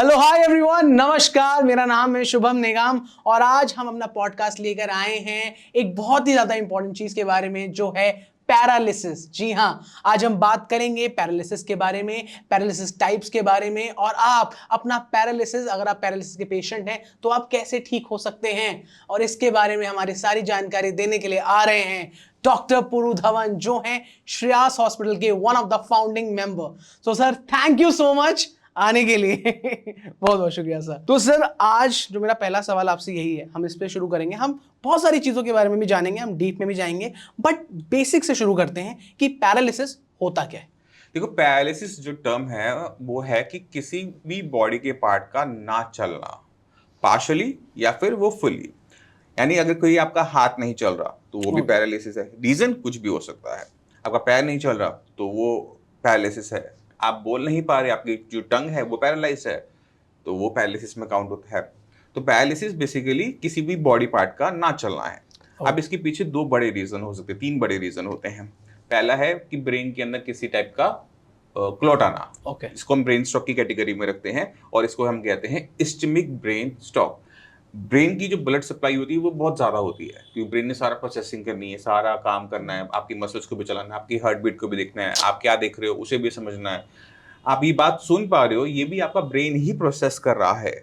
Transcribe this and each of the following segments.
Hello hi everyone, नमस्कार। मेरा नाम है शुभम निगम और आज हम अपना पॉडकास्ट लेकर आए हैं एक बहुत ही ज्यादा इंपॉर्टेंट चीज के बारे में जो है पैरालिसिस। जी हाँ, आज हम बात करेंगे पैरालिसिस के बारे में, पैरालिसिस टाइप्स के बारे में और आप अपना पैरालिसिस, अगर आप पैरालिसिस के पेशेंट हैं तो आप कैसे ठीक हो सकते हैं। और इसके बारे में हमारी सारी जानकारी देने के लिए आ रहे हैं डॉक्टर पुरु धवन, जो हैं श्रेयस हॉस्पिटल के one of the founding member. So sir, thank you so much आने के लिए। बहुत बहुत शुक्रिया सर। तो सर, आज जो मेरा पहला सवाल आपसे यही है, हम इस पे शुरू करेंगे। हम बहुत सारी चीजों के बारे में भी जानेंगे, हम डीप में भी जाएंगे, बट बेसिक से शुरू करते हैं कि पैरालिसिस होता क्या है। देखो, पैरालिसिस जो टर्म है वो है कि किसी भी बॉडी के पार्ट का ना चलना, पार्शली या फिर वो फुली। यानी अगर कोई आपका हाथ नहीं चल रहा तो वो भी पैरालिसिस है। रीजन कुछ भी हो सकता है। आपका पैर नहीं चल रहा तो वो पैरालिसिस है। आप बोल नहीं पा रहे, आपकी जो टंग है वो पैरालाइज है, तो वो पैरालिसिस में काउंट होता है। तो पैरालिसिस बेसिकली किसी भी बॉडी पार्ट का ना चलना है। अब इसके पीछे दो बड़े रीजन हो सकते हैं, तीन बड़े रीजन होते हैं। पहला है कि ब्रेन के अंदर किसी टाइप का क्लॉट आना। इसको हम ब्रेन स्ट्रोक की कैटेगरी में रखते हैं और इसको हम कहते हैं इस्केमिक ब्रेन स्ट्रोक। ब्रेन की जो ब्लड सप्लाई होती है वो बहुत ज़्यादा होती है, क्योंकि ब्रेन ने सारा प्रोसेसिंग करनी है, सारा काम करना है, आपकी मसल्स को भी चलाना है, आपकी हार्ट बीट को भी देखना है, आप क्या देख रहे हो उसे भी समझना है, आप ये बात सुन पा रहे हो, ये भी आपका ब्रेन ही प्रोसेस कर रहा है।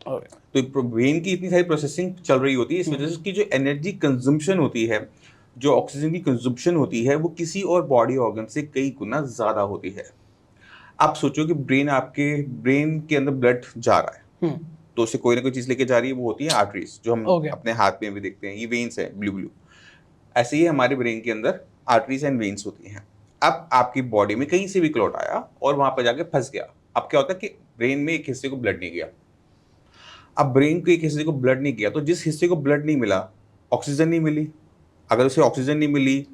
तो ब्रेन की इतनी सारी प्रोसेसिंग चल रही होती है, इस वजह से उसकी जो एनर्जी कंजम्पशन होती है, जो ऑक्सीजन की कंजम्पशन होती है, वो किसी और बॉडी ऑर्गन से कई गुना ज़्यादा होती है। आप सोचो कि ब्रेन के अंदर ब्लड जा रहा है, तो उसे कोई ना कोई चीज लेके जा रही है, वो होती है आर्टरीज, जो हम अपने हाथ में भी देखते हैं। ये वेन्स है ब्लू ब्लू। ऐसे ही हमारे ब्रेन के अंदर आर्टरीज एंड वेन्स होती हैं। अब आपकी बॉडी में कहीं से भी क्लॉट आया और वहां पर जाके फंस गया। अब क्या होता है कि ब्रेन में एक हिस्से को ब्लड नहीं गया। अब ब्रेन के एक हिस्से को ब्लड नहीं गया, तो जिस हिस्से को ब्लड नहीं मिला, ऑक्सीजन नहीं मिली। अगर उसे ऑक्सीजन नहीं मिली,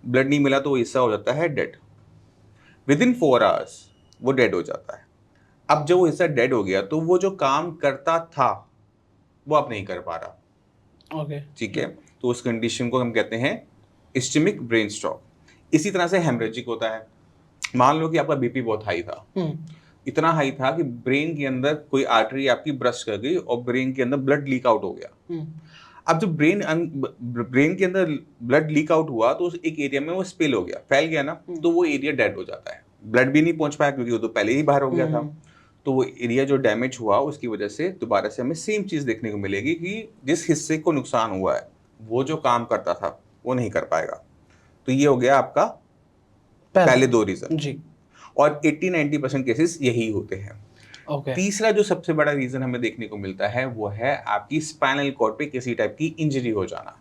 ब्लड नहीं मिला, तो वो हिस्सा हो जाता है डेड। विद इन 4 आवर्स वो डेड हो जाता है। अब जब वो हिस्सा डेड हो गया तो वो जो काम करता था वो अब नहीं कर पा रहा। ठीक है, तो उस कंडीशन को हम कहते हैं इस्केमिक ब्रेन स्ट्रोक। इसी तरह से हेमरेजिक होता है। मान लो कि आपका बीपी बहुत हाई था, इतना हाई था कि ब्रेन के अंदर कोई आर्टरी आपकी ब्रस्ट कर गई और ब्रेन के अंदर ब्लड लीक आउट हो गया। अब जब ब्रेन के अंदर ब्लड लीक आउट हुआ तो उस एक एरिया में वो स्पिल हो गया, फैल गया ना, तो वो एरिया डेड हो जाता है। ब्लड भी नहीं पहुंच पाया क्योंकि वो तो पहले ही बाहर हो गया था। तो वो एरिया जो डैमेज हुआ उसकी वजह से दोबारा से हमें सेम चीज देखने को मिलेगी कि जिस हिस्से को नुकसान हुआ है वो जो काम करता था वो नहीं कर पाएगा। तो ये हो गया आपका पहले दो रीजन जी। और 80-90% केसेस यही होते हैं। तीसरा जो सबसे बड़ा रीजन हमें देखने को मिलता है वो है आपकी स्पाइनल कॉर्ड पे किसी टाइप की इंजरी हो जाना।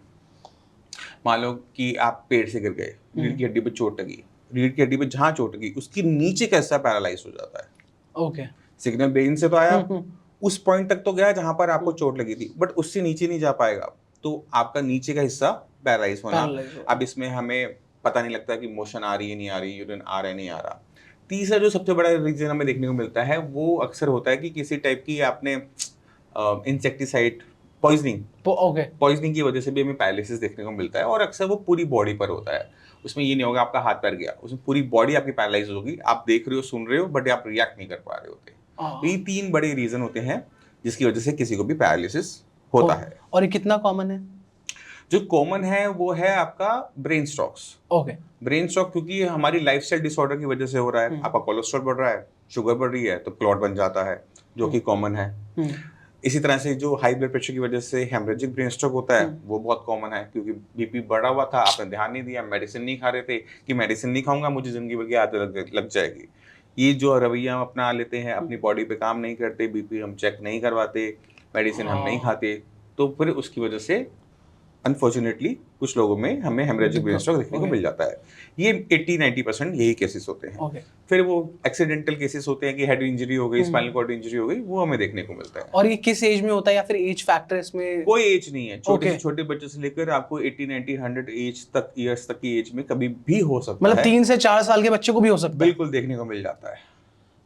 मान लो कि आप पेड़ से गिर गए, रीढ़ की हड्डी पे चोट लगी, रीढ़ की हड्डी पे जहां चोट लगी उसकी नीचे का हिस्सा पैरालाइज हो जाता है। सिग्नल ब्रेन से तो आया, उस पॉइंट तक तो गया जहां पर आपको चोट लगी थी, बट उससे नीचे नहीं जा पाएगा, तो आपका नीचे का हिस्सा पैरालाइज होना। अब इसमें हमें पता नहीं लगता कि मोशन आ रही है नहीं आ रही, यूरिन आ रहा है नहीं आ रहा। तीसरा जो सबसे बड़ा रीजन हमें देखने को मिलता है वो अक्सर होता है कि किसी टाइप की आपने इंसेक्टिसाइड पॉइजनिंग की वजह से भी हमें पैरालिसिस देखने को मिलता है, और अक्सर वो पूरी बॉडी पर होता है। उसमें ये नहीं होगा आपका हाथ पैर गया, उसमें पूरी बॉडी आपकी पैरालाइज होगी, आप देख रहे हो, सुन रहे हो, बट आप रिएक्ट नहीं कर पा रहे होते। तो ये 3 बड़े रीजन होते हैं जिसकी वजह से किसी को भी पैरालिसिस होता है। और ये कितना कॉमन है? जो कॉमन है वो है आपका ब्रेन स्ट्रोक्स। ब्रेन स्ट्रोक क्योंकि हमारी लाइफस्टाइल डिसऑर्डर की वजह से हो रहा है। आपका कोलेस्ट्रॉल बढ़ रहा है, शुगर बढ़ रही है, तो क्लॉट बन जाता है, जो कि कॉमन है। इसी तरह से जो हाई ब्लड प्रेशर की वजह से हेमरेजिक ब्रेन स्ट्रोक होता है वो बहुत कॉमन है, क्योंकि बीपी बढ़ा हुआ था, आपने ध्यान नहीं दिया, मेडिसिन नहीं खा रहे थे कि मेडिसिन नहीं खाऊंगा मुझे जिंदगी भर की आदत लग जाएगी। ये जो रवैया हम अपना लेते हैं, अपनी बॉडी पे काम नहीं करते, बीपी हम चेक नहीं करवाते, मेडिसिन हम नहीं खाते, तो फिर उसकी वजह से अनफॉर्चुनेटली कुछ लोगों में हमें हेमरेजिक ब्रेन स्ट्रोक देखने को मिल जाता है। ये 80-90% यही केसेस होते हैं। फिर वो एक्सीडेंटल केसेस होते हैं कि हेड इंजरी हो गई, स्पाइनल कॉर्ड इंजरी हो गई, वो हमें देखने को मिलता है। और ये किस एज में होता है या फिर एज फैक्टर इसमें? कोई एज नहीं है। छोटे से छोटे बच्चे से लेकर आपको 80-90-100 एज तक, ईयर्स तक की एज में कभी भी हो सकता है। मतलब 3 से 4 साल के बच्चे को भी हो सकता है? बिल्कुल देखने को मिल जाता है।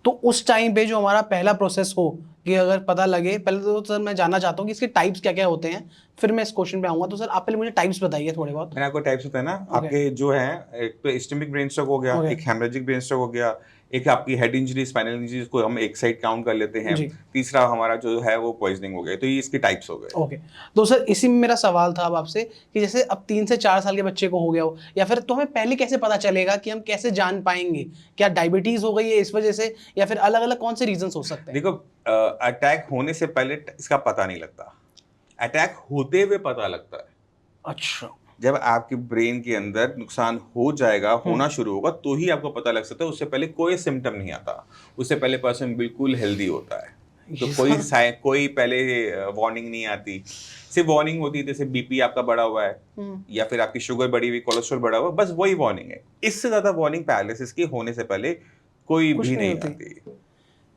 तो उस टाइम पे जो हमारा पहला प्रोसेस हो कि अगर पता लगे, पहले तो सर मैं जानना चाहता हूँ कि इसके टाइप्स क्या क्या होते हैं, फिर मैं इस क्वेश्चन पे आऊंगा। तो सर आप पहले मुझे टाइप्स बताइए थोड़े बहुत। मैंने आपको टाइप्स होता है ना, आपके जो है, एक तो इस्केमिक ब्रेन स्ट्रोक हो गया, एक हेमरेजिक ब्रेन स्ट्रोक हो गया, एक आपकी हेड इंजरी, स्पाइनल इंजरी को हम एक साइड काउंट कर लेते हैं, तीसरा हमारा जो है वो पॉइजनिंग हो गया। तो ये इसके टाइप्स हो गए। ओके तो सर इसी में मेरा सवाल था अब आपसे कि जैसे अब 3 से 4 साल के बच्चे को हो गया हो या फिर, तो हमें पहले कैसे पता चलेगा कि हम कैसे जान पाएंगे क्या डायबिटीज हो गई है इस वजह से, या फिर अलग अलग कौन से रीजंस हो सकते हैं? देखो, अटैक होने से पहले इसका पता नहीं लगता, अटैक होते हुए पता लगता है। अच्छा। जब आपके ब्रेन के अंदर नुकसान हो जाएगा, होना शुरू होगा, तो ही आपको पता लग सकता है। उससे पहले कोई सिम्टम नहीं आता, उससे पहले पर्सन बिल्कुल हेल्दी होता है। तो कोई पहले वार्निंग नहीं आती। सिर्फ वार्निंग होती है जैसे बीपी आपका बढ़ा हुआ है या फिर आपकी शुगर बढ़ी हुई, कोलेस्ट्रॉल बढ़ा हुआ, बस वही वार्निंग है। इससे ज्यादा वार्निंग पैरालिसिस के होने से पहले कोई भी नहीं आती।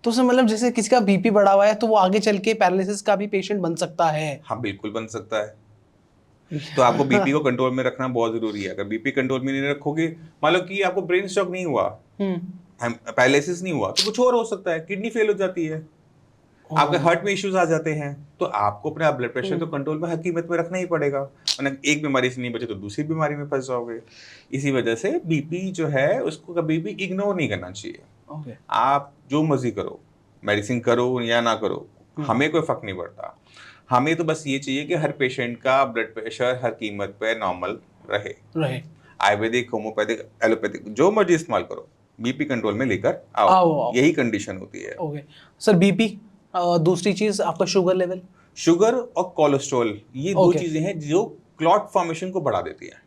तो सर मतलब जैसे किसी का बीपी बढ़ा हुआ है तो वो आगे चल के पैरालिसिस का भी पेशेंट बन सकता है? हाँ, बिल्कुल बन सकता है। तो आपको बीपी को कंट्रोल में रखना बहुत जरूरी है। अगर बीपी कंट्रोल में नहीं रखोगे, मान लो कि आपको ब्रेन स्ट्रोक नहीं हुआ, पैरालिसिस नहीं हुआ, तो कुछ और हो सकता है, किडनी फेल हो जाती है, आपके हार्ट में इश्यूज आ जाते हैं। तो आपको अपना ब्लड प्रेशर तो कंट्रोल में हर कीमत में रखना ही पड़ेगा, वरना एक बीमारी से नहीं बचे तो दूसरी बीमारी में फंस जाओगे। इसी वजह से बीपी जो है उसको कभी भी इग्नोर नहीं करना चाहिए। आप जो मर्जी करो, मेडिसिन करो या ना करो, हमें कोई फर्क नहीं पड़ता। हमें तो बस ये चाहिए कि हर पेशेंट का ब्लड प्रेशर हर कीमत पे नॉर्मल रहे। आयुर्वेदिक, होम्योपैथिक, एलोपैथिक जो मर्जी इस्तेमाल करो, बीपी कंट्रोल में लेकर आओ। यही कंडीशन होती है। ओके सर, बीपी, दूसरी चीज आपका शुगर लेवल। शुगर और कोलेस्ट्रॉल ये दो चीजें हैं जो क्लॉट फॉर्मेशन को बढ़ा देती हैं।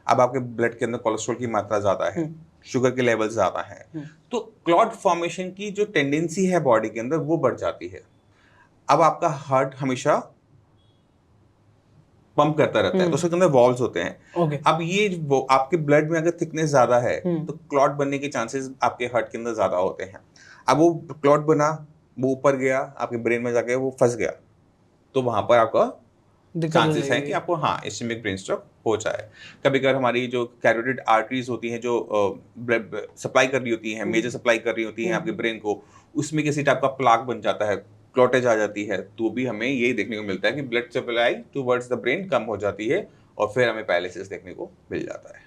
अब आपके ब्लड के अंदर कोलेस्ट्रॉल की मात्रा ज्यादा है, शुगर के लेवल ज्यादा है, तो क्लॉट फॉर्मेशन की जो टेंडेंसी है बॉडी के अंदर वो बढ़ जाती है। अब आपका हार्ट हमेशा पंप करता रहता है, तो उसके अंदर वॉल्व्स होते हैं। अब ये आपके ब्लड में अगर थिकनेस ज्यादा है तो क्लॉट बनने के चांसेस आपके हार्ट के अंदर ज्यादा होते हैं। अब वो क्लॉट बना, वो ऊपर गया, आपके ब्रेन में जाके वो फंस गया, तो वहां पर आपका चांसेस है कि आपको इस्केमिक ब्रेन स्ट्रोक हो जाए। कभी कभी हमारी जो कैरोटिड आर्टरीज होती हैं जो ब्लड सप्लाई कर रही होती हैं, मेजर सप्लाई कर रही होती हैं आपके ब्रेन को, उसमें किसी टाइप का प्लाक बन जाता है, क्लॉटेज आ जाती है, तो भी हमें यही देखने को मिलता है कि blood supply towards the brain कम हो जाती है और फिर हमें पैरालिसिस देखने को मिल जाता है।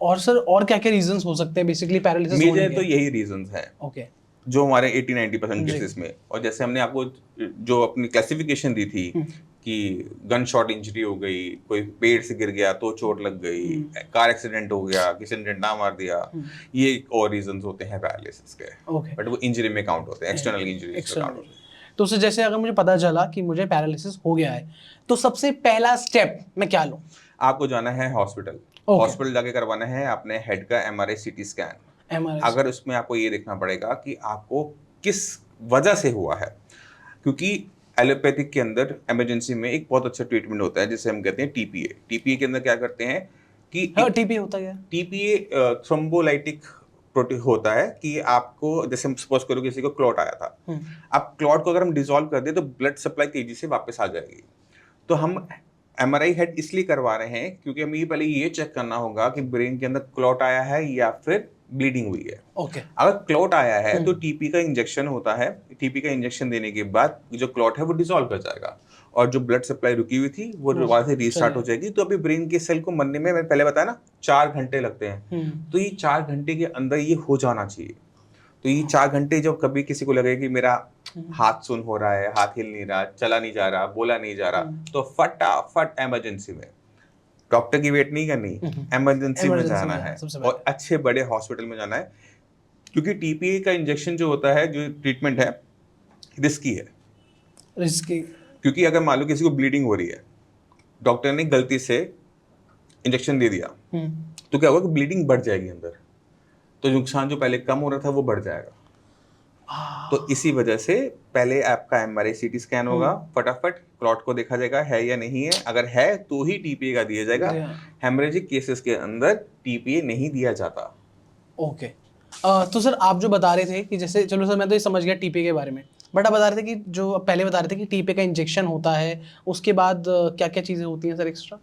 और सर और क्या क्या रीजंस हो सकते हैं बेसिकली पैरालिसिस होने के? मेजर तो यही रीजंस हैं जो हमारे 80-90% केसेस में। और जैसे हमने आपको जो अपनी क्लासिफिकेशन दी थी कि गन शॉट इंजरी हो गई, कोई पेड़ से गिर गया तो चोट लग गई, कार एक्सीडेंट हो गया, किसी ने डंडा मार दिया, ये और रीजंस होते हैं पैरालिसिस के। बट वो इंजरी में काउंट होते हैं, एक्सटर्नल इंजरी में काउंट होते हैं। तो सर जैसे अगर मुझे पता चला कि मुझे पैरालिसिस हो गया है तो सबसे पहला स्टेप मैं क्या लूं? आपको जाना है हॉस्पिटल। हॉस्पिटल जाके करवाना है अपने हेड का MRI CT स्कैन। अगर उसमें आपको ये देखना पड़ेगा कि आपको किस वजह से हुआ है, क्योंकि एलोपैथिक के अंदर इमरजेंसी में एक बहुत अच्छा ट्रीटमेंट होता है जिसे हम कहते हैं TPA। TPA के अंदर क्या करते हैं कि TPA होता है? TPA थ्रोम्बोलाइटिक प्रोटीन होता है कि आपको, जैसे हम सपोज करो किसी को क्लॉट आया था, अब क्लॉट को अगर हम डिसॉल्व कर दें तो ब्लड सप्लाई तेजी से वापस आ जाएगी। तो हम MRI हेड इसलिए करवा रहे हैं क्योंकि हमें ये पहले ये चेक करना होगा कि ब्रेन के अंदर क्लॉट आया है या फिर ब्लीडिंग हुई है। अगर क्लॉट आया है तो TP का इंजेक्शन होता है। TP का इंजेक्शन देने के बाद जो क्लॉट है वो डिसॉल्व कर जाएगा और जो ब्लड सप्लाई रुकी हुई थी वो वहां से रीस्टार्ट हो जाएगी। तो अभी ब्रेन के सेल को मरने में, मैंने पहले बताया ना, 4 घंटे लगते हैं, तो ये 4 घंटे के अंदर ये हो जाना चाहिए। तो ये 4 घंटे जब कभी किसी को लगे कि मेरा हाथ सुन हो रहा है, हाथ हिल नहीं रहा, चला नहीं जा रहा, बोला नहीं जा रहा, तो फटाफट इमरजेंसी में, डॉक्टर की वेट नहीं करनी, इमरजेंसी में जाना है और अच्छे बड़े हॉस्पिटल में जाना है। क्योंकि TPA का इंजेक्शन जो होता है, जो ट्रीटमेंट है, रिस्की है। क्योंकि अगर मान लो किसी को ब्लीडिंग हो रही है, डॉक्टर ने गलती से इंजेक्शन दे दिया, तो क्या होगा कि ब्लीडिंग बढ़ जाएगी अंदर, तो नुकसान जो पहले कम हो रहा था वो बढ़ जाएगा। तो इसी वजह से पहले आपका MRI CT स्कैन होगा, फटाफट क्लॉट को देखा जाएगा है या नहीं है। अगर है तो ही TPA का दिया जाएगा। हेमरेजिक केसेस के अंदर TPA नहीं दिया जाता। तो सर आप जो बता रहे थे कि जैसे, चलो सर मैं तो ये समझ गया TPA के बारे में, बट आप बता रहे थे कि जो पहले बता रहे थे कि TPA का इंजेक्शन होता है, उसके बाद क्या क्या चीज़ें होती हैं सर एक्स्ट्रा?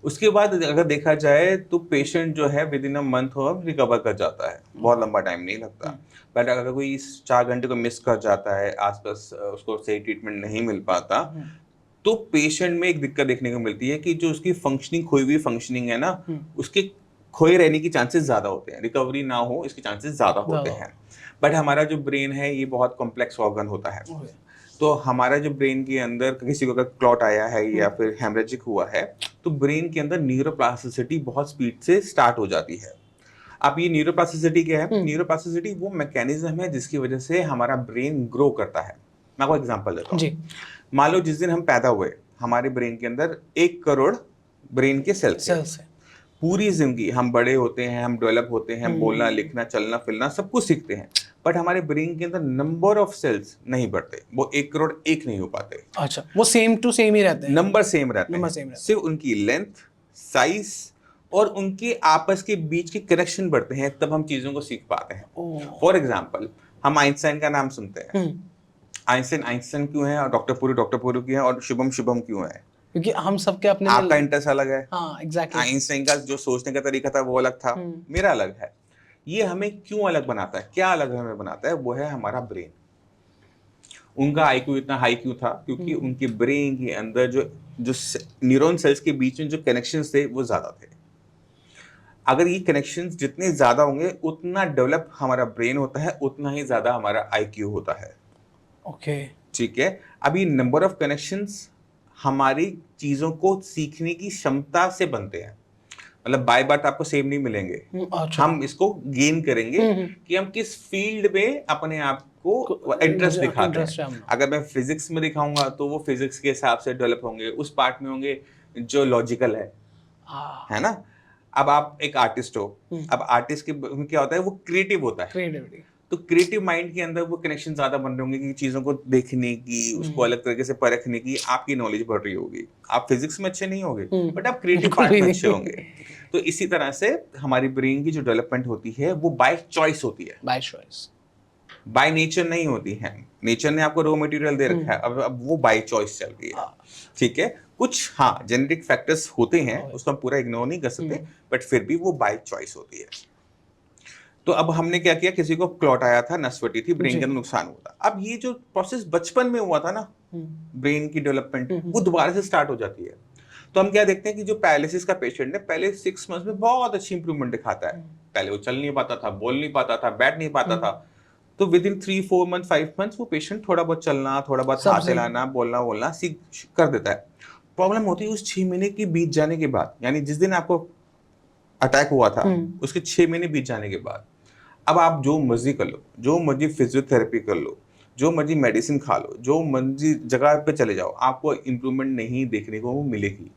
उसके बाद अगर देखा जाए तो पेशेंट जो है with in a month recover कर जाता है, बहुत लंबा टाइम नहीं लगता। बट अगर कोई 4 घंटे को मिस कर जाता है, आसपास उसको सही ट्रीटमेंट नहीं मिल पाता, तो पेशेंट में एक दिक्कत देखने को मिलती है कि जो उसकी फंक्शनिंग, खोई हुई फंक्शनिंग है ना, उसके खोए रहने की चांसेस ज्यादा होते हैं, रिकवरी ना हो इसके चांसेस ज्यादा होते हैं। बट हमारा जो ब्रेन है ये बहुत कॉम्प्लेक्स ऑर्गन होता है, तो हमारा जो ब्रेन के अंदर किसी को अगर क्लॉट आया है या फिर हेमरेजिक हुआ है, तो ब्रेन के अंदर न्यूरोप्लास्टिसिटी बहुत स्पीड से स्टार्ट हो जाती है। अब ये न्यूरोप्लास्टिसिटी क्या है? न्यूरोप्लास्टिसिटी वो मैकेनिज्म है जिसकी वजह से हमारा ब्रेन ग्रो करता है। मैं आपको एग्जांपल देता हूँ। मान लो जिस दिन हम पैदा हुए, हमारे ब्रेन के अंदर 1 करोड़ ब्रेन के सेल्स हैं। पूरी जिंदगी हम बड़े होते हैं, हम डेवलप होते हैं, हम बोलना लिखना चलना फिरना सब कुछ सीखते हैं, बट हमारे ब्रेन के अंदर नंबर ऑफ सेल्स नहीं बढ़ते, वो 1 करोड़ एक नहीं हो पाते। अच्छा, वो सेम टू सेम ही रहते हैं, नंबर सेम रहते हैं, सिर्फ उनकी लेंथ, साइज और उनके आपस के बीच के कनेक्शन बढ़ते हैं, तब हम चीजों को सीख पाते हैं। फॉर एग्जाम्पल, हम आइंस्टाइन का नाम सुनते हैं। आइंस्टाइन क्यों है और डॉक्टर पुरू क्यों है और शुभम क्यों है? क्योंकि हम सबके अपने आपका इंटरेस्ट अलग है। हाँ, एग्जैक्टली। आइंस्टाइन का जो सोचने का तरीका था वो अलग था, मेरा अलग है। ये हमें क्यों अलग बनाता है? क्या अलग हमें बनाता है? वो है हमारा ब्रेन। उनका आईक्यू इतना हाई क्यों था? क्योंकि उनके ब्रेन के अंदर जो न्यूरॉन सेल्स के बीच में जो कनेक्शंस थे वो ज्यादा थे। अगर ये कनेक्शंस जितने ज्यादा होंगे उतना डेवलप हमारा ब्रेन होता है, उतना ही ज्यादा हमारा आईक्यू होता है। ओके, ठीक है। अभी नंबर ऑफ कनेक्शंस हमारी चीजों को सीखने की क्षमता से बनते हैं, मतलब बाय बर्थ आपको सेम नहीं मिलेंगे। अच्छा। हम इसको गेन करेंगे कि हम किस फील्ड में अपने आप को इंटरेस्ट दिखाते हैं। अगर मैं फिजिक्स में दिखाऊंगा तो वो फिजिक्स के हिसाब से डेवलप होंगे, उस पार्ट में होंगे जो लॉजिकल है ना। अब आप एक आर्टिस्ट हो, अब आर्टिस्ट के क्या होता है? वो क्रिएटिव होता है। क्रिएटिविटी, तो क्रिएटिव माइंड के अंदर वो कनेक्शन ज्यादा बन रहे होंगे कि चीजों को देखने की, उसको अलग तरीके से परखने की आपकी नॉलेज बढ़ रही होगी। आप फिजिक्स में अच्छे नहीं होंगे, बट आप क्रिएटिव पार्ट में अच्छे होंगे। तो इसी तरह से हमारी ब्रेन की जो डेवलपमेंट होती है वो बाय चॉइस होती है, बाय चॉइस, बाय नेचर नहीं होती है। नेचर ने आपको रॉ मटेरियल दे रखा है, अब वो बाय चॉइस चल रही है। ठीक है, कुछ हाँ जेनेटिक फैक्टर्स होते हैं, उसको हम पूरा इग्नोर नहीं कर सकते, बट फिर भी वो बाय चॉइस होती है। तो अब हमने क्या किया? किसी को क्लॉट आया था, नस फटी थी, ब्रेन के अंदर नुकसान हुआ था। अब ये जो प्रोसेस बचपन में हुआ था ना, ब्रेन की डेवलपमेंट, वो दोबारा से स्टार्ट हो जाती है। तो हम क्या देखते हैं कि जो पैरालिसिस का पेशेंट है, पहले 6 मंथ्स में बहुत अच्छी इंप्रूवमेंट दिखाता है। पहले वो चल नहीं पाता था, बोल नहीं पाता था, बैठ नहीं पाता था, तो विद इन 3-4 मंथ 5 मंथ्स वो पेशेंट थोड़ा बहुत चलना, थोड़ा बहुत हाथ हिलाना, बोलना सीख कर देता है। प्रॉब्लम होती है उस 6 महीने की बीत जाने के बाद, यानी जिस दिन आपको अटैक हुआ था उसके 6 महीने बीत जाने के बाद। अब आप जो मर्जी कर लो, जो मर्जी फिजियोथेरेपी कर लो, जो मर्जी मेडिसिन खा लो, जो मर्जी जगह पे चले जाओ, आपको इंप्रूवमेंट नहीं देखने को मिलेगी।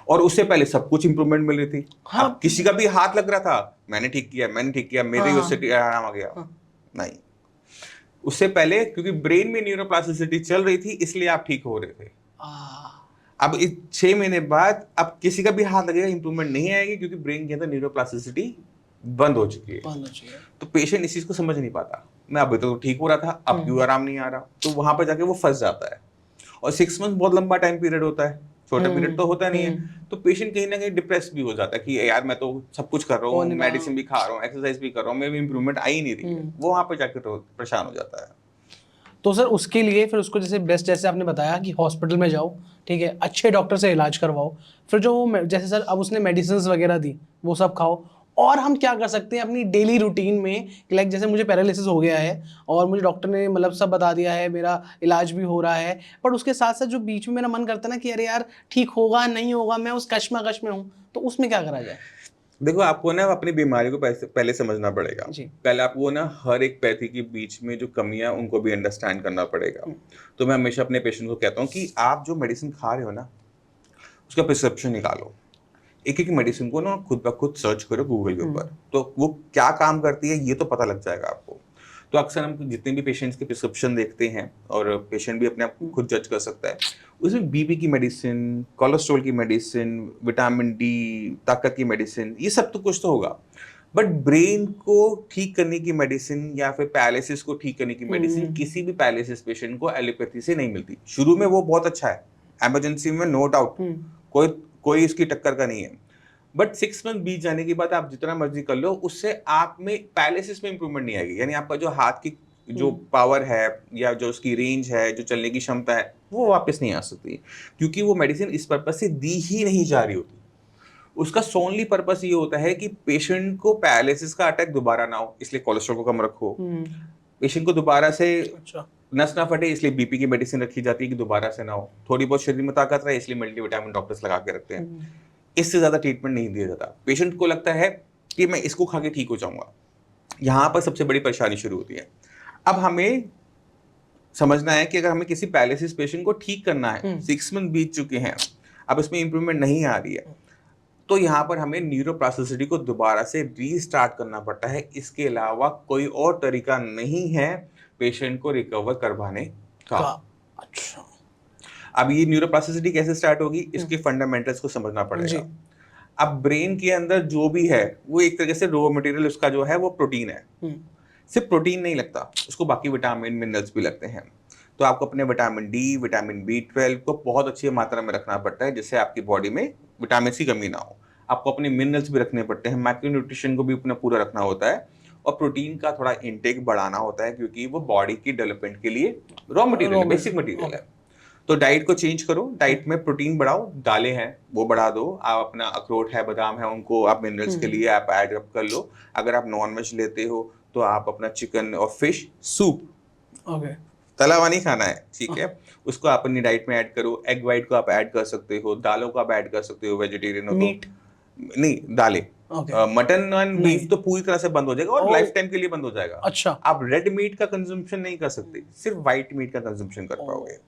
और उससे पहले सब कुछ इंप्रूवमेंट मिल रही थी। हाँ, अब किसी का भी हाथ लग रहा था, मैंने ठीक किया, मेरे ही उससे आराम आ गया। नहीं, उससे पहले क्योंकि ब्रेन में न्यूरोप्लास्टिसिटी चल रही थी इसलिए आप ठीक हो रहे थे। अब इस 6 महीने बाद अब किसी का भी हाथ लगेगा, इंप्रूवमेंट नहीं आएगी, क्योंकि ब्रेन के अंदर न्यूरोप्लास्टिसिटी बंद हो चुकी है। तो पेशेंट इस चीज को समझ नहीं पाता, मैं अभी तो ठीक हो रहा था, अब क्यों आराम नहीं आ रहा। तो वहां पर जाके वो फंस जाता है। और 6 मंथ बहुत लंबा टाइम पीरियड होता है, छोटा पीरियड तो होता नहीं है। तो पेशेंट कहीं ना कहीं डिप्रेस भी हो जाता है कि यार मैं तो सब कुछ कर रहा हूँ, मेडिसिन भी खा रहा हूँ, एक्सरसाइज भी कर रहा हूँ, मेरी इंप्रूवमेंट आ ही नहीं रही है। वो वहां पर जाकर तो परेशान हो जाता है। तो सर उसके लिए फिर उसको जैसे बेस्ट, जैसे आपने बताया कि हॉस्पिटल में जाओ, ठीक है, अच्छे डॉक्टर से इलाज करवाओ, फिर जो जैसे सर अब उसने मेडिसिन वगैरह दी वो सब खाओ। और हम क्या कर सकते हैं अपनी डेली रूटीन में, लाइक जैसे मुझे पैरालिसिस हो गया है और मुझे डॉक्टर ने मतलब सब बता दिया है, मेरा इलाज भी हो रहा है, पर उसके साथ साथ जो बीच में मेरा मन करता है ना कि अरे यार ठीक होगा नहीं होगा, मैं उस कश्मकश में हूँ, तो उसमें क्या करा जाए? देखो, आपको ना अपनी बीमारी को पहले समझना पड़ेगा। पहले आपको ना हर एक पैथी के बीच में जो कमियां उनको भी अंडरस्टैंड करना पड़ेगा। तो मैं हमेशा अपने पेशेंट को कहता हूँ कि आप जो मेडिसिन खा रहे हो ना, उसका प्रिस्क्रिप्शन निकालो, एक एक मेडिसिन को ना खुद ब खुद सर्च करो गूगल के ऊपर, तो वो क्या काम करती है ये तो पता लग जाएगा आपको। तो अक्सर हम जितने भी पेशेंट्स के प्रिस्क्रिप्शन देखते हैं, और पेशेंट भी अपने आप को खुद जज कर सकता है, उसमें बीपी की मेडिसिन, कोलेस्ट्रॉल की मेडिसिन, विटामिन डी, ताकत की मेडिसिन, ये सब तो कुछ तो होगा। बट ब्रेन को ठीक करने की मेडिसिन या फिर पैरालिसिस को ठीक करने की मेडिसिन किसी भी पैरालिसिस पेशेंट को एलोपैथी से नहीं मिलती। शुरू में वो बहुत अच्छा है, इमरजेंसी में नो डाउट कोई इसकी टक्कर का नहीं है, बट 6 मंथ बीत जाने के बाद आप जितना मर्जी कर लो, उससे आप में पैरालिसिस में इंप्रूवमेंट नहीं आएगी। यानी आपका जो हाथ की जो पावर है या जो उसकी रेंज है, जो चलने की क्षमता है, वो वापस नहीं आ सकती, क्योंकि वो मेडिसिन इस पर्पज से दी ही नहीं जा रही होती। उसका सोनली पर्पस ये होता है कि पेशेंट को पैरालिसिस का अटैक दोबारा ना हो, इसलिए कोलेस्ट्रॉल को कम रखो। पेशेंट को दोबारा से अच्छा। नस ना फटे, इसलिए बीपी की मेडिसिन रखी जाती है कि दोबारा से ना हो। थोड़ी बहुत शरीर में ताकत रहे, इसलिए मल्टीविटामिन डॉक्टर्स लगा के रखते हैं। इससे ज्यादा ट्रीटमेंट नहीं दिया जाता। पेशेंट को लगता है कि मैं इसको खा के ठीक हो जाऊंगा, यहाँ पर सबसे बड़ी परेशानी शुरू होती है। अब हमें समझना है कि अगर हमें किसी पैरालिसिस पेशेंट को ठीक करना है, 6 मंथ बीत चुके हैं, अब इसमें इंप्रूवमेंट नहीं आ रही है, तो यहाँ पर हमें न्यूरोप्लास्टिसिटी को दोबारा से रीस्टार्ट करना पड़ता है। इसके अलावा कोई और तरीका नहीं है पेशेंट को रिकवर करवाने का। अच्छा। अब ये न्यूरोप्लास्टिसिटी कैसे स्टार्ट होगी, इसके फंडामेंटल्स को समझना पड़ेगा। अब ब्रेन के अंदर जो भी है वो एक तरह से रॉ मटेरियल उसका जो है वो प्रोटीन है। सिर्फ प्रोटीन नहीं लगता, उसको बाकी विटामिन मिनरल्स भी लगते हैं। तो आपको अपने विटामिन डी, विटामिन B12 को बहुत अच्छी मात्रा में रखना पड़ता है, जिससे आपकी बॉडी में विटामिन की कमी ना हो। आपको अपने मिनरल्स भी रखने पड़ते हैं, माइक्रो न्यूट्रिशन को भी अपना पूरा रखना होता है, और प्रोटीन का थोड़ा इंटेक बढ़ाना होता है, क्योंकि वो बॉडी की डेवलपमेंट के लिए रॉ मटेरियल है, बेसिक मटेरियल है। तो डाइट को चेंज करो, डाइट में प्रोटीन बढ़ाओ, दालें हैं वो बढ़ा दो, आप अपना अखरोट है, बादाम है, उनको आप मिनरल्स के लिए आप ऐड कर लो। अगर आप नॉन वेज लेते हो तो आप अपना चिकन और फिश सूप, तला हुआ नहीं खाना है, ठीक है, उसको आप अपनी डाइट में ऐड करो। एग वाइट को आप ऐड कर सकते हो, दालों को आप ऐड कर सकते हो, वेजिटेरियन हो तो नहीं, दालें। मटन एंड बीफ तो पूरी तरह से बंद हो जाएगा और लाइफ टाइम के लिए बंद हो जाएगा। अच्छा। आप रेड मीट का कंजम्पशन नहीं कर सकते, सिर्फ व्हाइट मीट का कंजम्पशन कर पाओगे।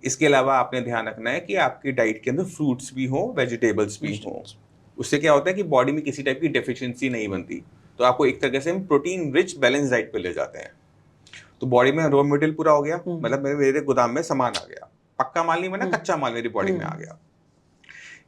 इसके अलावा आपने ध्यान रखना है कि आपकी डाइट के अंदर फ्रूट्स भी हो, वेजिटेबल्स भी हो। उससे क्या होता है कि बॉडी में किसी टाइप की डेफिशिएंसी नहीं बनती। तो आपको एक तरह से हम प्रोटीन रिच बैलेंस डाइट पे ले जाते हैं। तो बॉडी में रॉ मटेरियल पूरा हो गया, मतलब मेरे गोदाम में सामान आ गया, पक्का माल नहीं बना, कच्चा माल मेरी बॉडी में आ गया।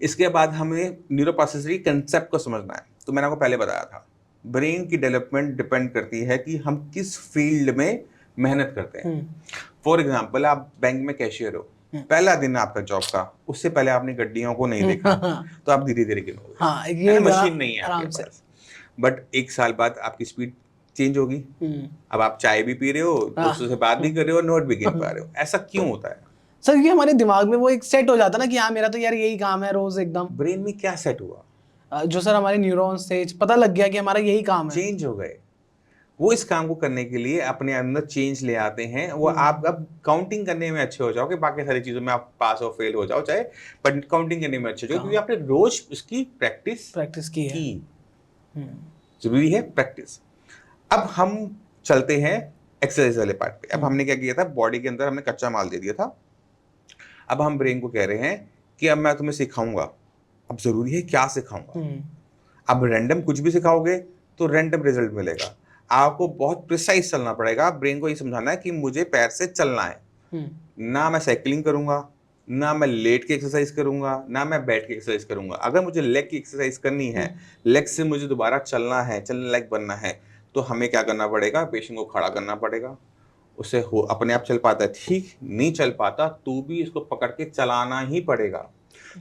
इसके बाद हमें न्यूरोप्लास्टिसिटी कंसेप्ट को समझना है। तो मैंने आपको पहले बताया था, ब्रेन की डेवलपमेंट डिपेंड करती है कि हम किस फील्ड में मेहनत करते हैं। फॉर एग्जाम्पल, आप बैंक में कैशियर हो, पहला दिन आपका जॉब का, उससे पहले आपने गड्डियों को नहीं देखा, तो आप धीरे धीरे गिनोगे, ये मशीन नहीं है आपके पास। बट 1 साल बाद आपकी स्पीड चेंज होगी। अब आप चाय भी पी रहे हो, दोस्तों से बात भी कर रहे हो, नोट भी गिन पा रहे हो। ऐसा क्यों होता है सर? ये हमारे दिमाग में वो एक सेट हो जाता है ना कि हाँ मेरा तो यार यही काम है रोज एकदम। ब्रेन में क्या सेट हुआ? जो सर हमारे न्यूरॉन्स से पता लग गया कि हमारा यही काम है, चेंज हो गए। वो इस काम को करने के लिए अपने अंदर चेंज ले आते हैं। वो आप अब काउंटिंग करने में अच्छे हो जाओगे, बाकी सारी चीजों में आप पास और फेल हो जाओ चाहे, बट काउंटिंग करने में अच्छे हो जाओ, क्योंकि आपने रोज उसकी प्रैक्टिस की है। जरूरी है प्रैक्टिस। अब हम चलते हैं एक्सरसाइज वाले पार्ट पे। अब हमने क्या किया था, बॉडी के अंदर हमने कच्चा माल दे दिया था। अब हम ब्रेन को कह रहे हैं कि अब मैं तुम्हें सिखाऊंगा। अब जरूरी है क्या सिखाऊंगा? अब रैंडम कुछ भी सिखाओगे तो रैंडम रिजल्ट मिलेगा। आपको बहुत प्रिसाइज चलना पड़ेगा। ब्रेन को ये समझाना है कि मुझे पैर से चलना है। ना मैं साइकिलिंग करूंगा, ना मैं लेट के एक्सरसाइज करूंगा, ना मैं बैठ के एक्सरसाइज करूंगा। अगर मुझे लेग की एक्सरसाइज करनी है, लेग से मुझे दोबारा चलना है, चलने लायक बनना है, तो हमें क्या करना पड़ेगा? पेशेंट को खड़ा करना पड़ेगा। उससे हो अपने आप चल पाता है ठीक, नहीं चल पाता तो भी इसको पकड़ के चलाना ही पड़ेगा।